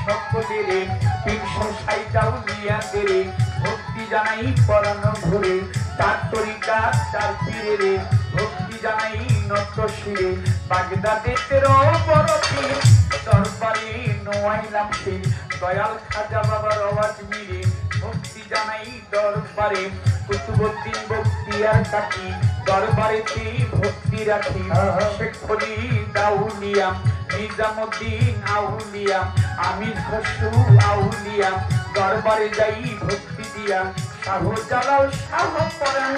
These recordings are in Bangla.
সকলের 360 আউলিয়াদের ভক্তি জানাই পরানো ঘুরে, 4 তরিকা 4 পীরের ভক্তি জানাই নত শিরে। বাগদাদে 13 বড় পীর দরবারে নোয়াইলাম শির, দয়াল খাজা বাবার আওয়াজ মিরে ভক্তি জানাই দরবারে। কুতুবউদ্দিন বখতিয়ার কাকি দরবারেতে ভক্তি রাখি, শেখ ফরিদ আউলিয়া নিজামুদ্দিন আউলিয়া আমির খসরু আউলিয়া দরবারে যাই ভক্তি দিয়া। শাহজালাল শাহ পরাণ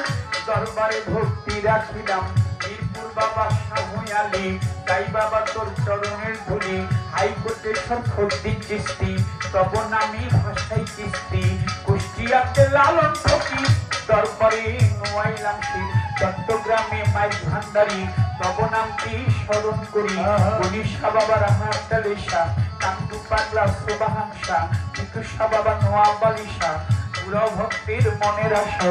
দরবারে ভক্তি রাখিলাম, মিরপুর বাবা শাহ আলী তাই বাবা তোর চরণের ধুলি। হাইকোর্টে সরফুদ্দিন চিশতি তব নামে ভাষাই কিস্তি, কুষ্টিয়াতে লালন ফকির দরবারে নোয়াইলাম শির। চট্টগ্রামে মাইক ভান্ডারী তব নামটি স্মরণ করি, উড়িষ্যা বাবা রাহাতালিশা কান্দু পাগলা সুবাহাংশা বিকুশা বাবা নোয়াব আলিশা পুরা ভক্তের মনের আশা।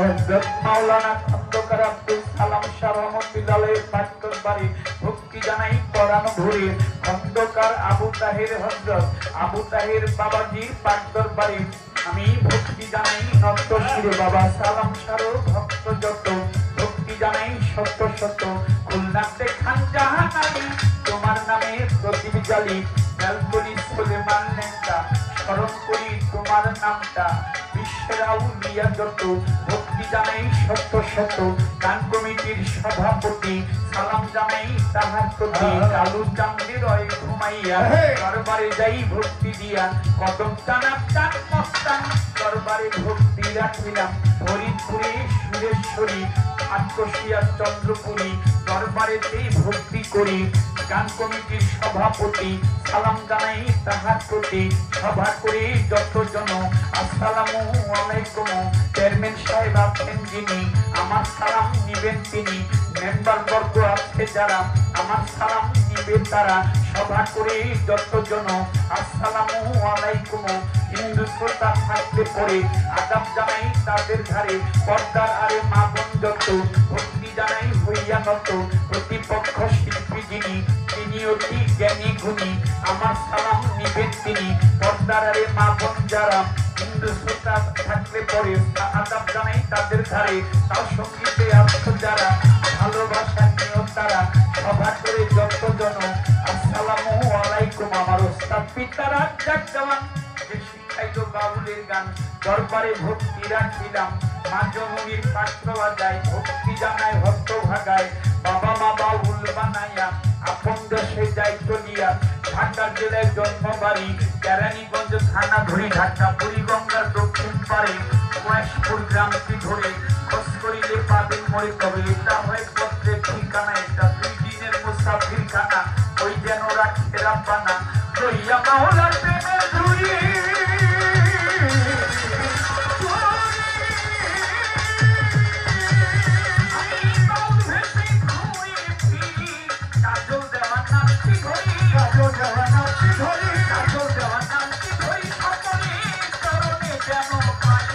মাওলানা খন্দকার আব্দুল সালাম শাহ রহমতুল্লাহের পাক দরবারে ভক্তি জানাই পরাণ ভরে। খন্দকার আবু তাহের হযরত আবু তাহের বাবাজির পাক দরবারে আমি ভক্তি জানাই নত শিরে। বাবা সালাম শাহ ভক্ত যত ভক্তি জানাই শত শত। খুলনাতে খান জাহান আলী তোমার নামে প্রদীপ জ্বালি, বেলকলি সুলেমান লেঙ্গা স্মরণ করি তোমার নামটা। বিশ্বের আউলিয়া যত ভক্তি জানাই শত শত। গান কমিটির সভাপতি সালাম জানাই তাহার প্রতি। কালু চান্দের ঘুমাইয়া দরবারে যাই ভক্তি দিয়া, কদম টানা টান মস্তান দরবারে ভক্তি রাখিলাম। ফরিদপুরে সুরেশ্বরী আটকশিয়া চন্দ্রপুরী দরবারেতে ভক্তি করি। গান কমিটির সভাপতি সালাম জানাই তাহার প্রতি। সভা করে যতজন আসসালামু আলাইকুম। চেয়ারম্যান সাহেব আছেন যিনি আমার সালাম নিবেন তিনি। মেম্বার বর্গ আছে যারা আমার সালাম নিবে তারা। সভা করে যতজন আসসালামু আলাইকুম। হিন্দু শ্রোতা থাকলে পরে আদাব জানাই তাদের ধারে। পর্দার আরে মা বোন যত ভক্তি জানাই হইয়া নত। প্রতিপক্ষ শিল্পী যিনি তিনি অতি জ্ঞানী গুণী আমার সালাম নিবেন তিনি। পর্দার আরে মা বোন যারা হিন্দু শ্রোতা থাকলে পরে আদাব জানাই তাদের ধারে। তার সঙ্গীতে আসতো যারা ভালোবাসা নিয়েও তারা। সভা করে যতজন আসসালামু আলাইকুম। আমার ওস্তাদ পিতারা যাক জওয়ান যে শিখাইল বাউলের গান দরবারে ভক্তি রাখিলাম। মা জননীর পাত্র বাজায় ভক্তি জানায় ভক্ত ভাগায়। বাবা মা বাউল বানাইয়া আপন দেশে যাই চলিয়া। ঢাকা জেলায় জন্ম বাড়ি, কেরানীগঞ্জ থানা ধরি ঢাকা বুড়িগঙ্গার দক্ষিণ পারে। কয়েশপুর গ্রামটি ধরে খোঁজ করিলে পাবেন মরে কবে। এটা হয় পত্রের ঠিকানা, এটা 2 দিনের মুসাফির খানা। ওই যেন রাখে রাব্বানা লইয়া মাওলার প্রেমের ধুরি। কাজল দেওয়া নামটি ধরি সকলে চরণে যেন পাই।